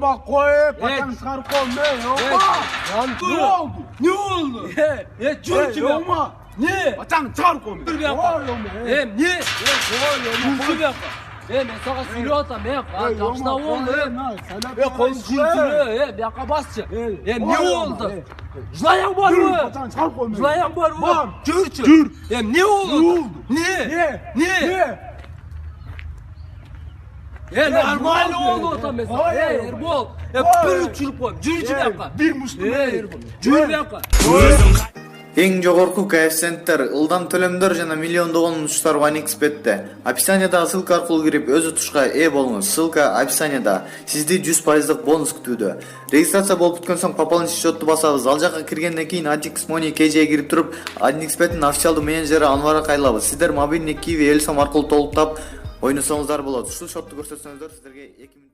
bak koy, paçanı çıkarıp koyma. Ne oldu? Ne oldu? Çürçü Yok mu? Ne? Paçanı çıkarıp koyma. Dur bir dakika. Ne? Çürçü bir dakika. Ben sana sürü atam ya. Kaçta oldu? Konuşuyor. Bir dakika basçı. Ne oldu? Zlayan var mı? Paçanı çıkarıp koyma. Zlayan var mı? Var. Çürçü. Ne oldu? Ne? Normal oldu o da mesela. Erbol. Bir çürük var. Çürçü bir dakika. Bir Müslüman. Çürçü bir dakika. Эң жогорку коэффициенттер, ылдам төлөмдөр жана миллиондогон утуштар OneXBet'те. Описаниядагы ссылка аркылуу кирип өз утушка ээ болуңуз. Ссылка описанияда. Сизди 100% бонус күтүүдө. Регистрация болуп бүткөн соң пополнить счетту басабыз. Ал жака киргенден кийин Adix Money KJ'ге кирип туруп, OneXBet'ин официалдуу менеджери Анварга кайрылабыз. Сиздер мобильный Kiwi Элсом аркылуу толуктап ойносоңуздар болот. Ушул счетту көрсөтсөңүздөр сиздерге 2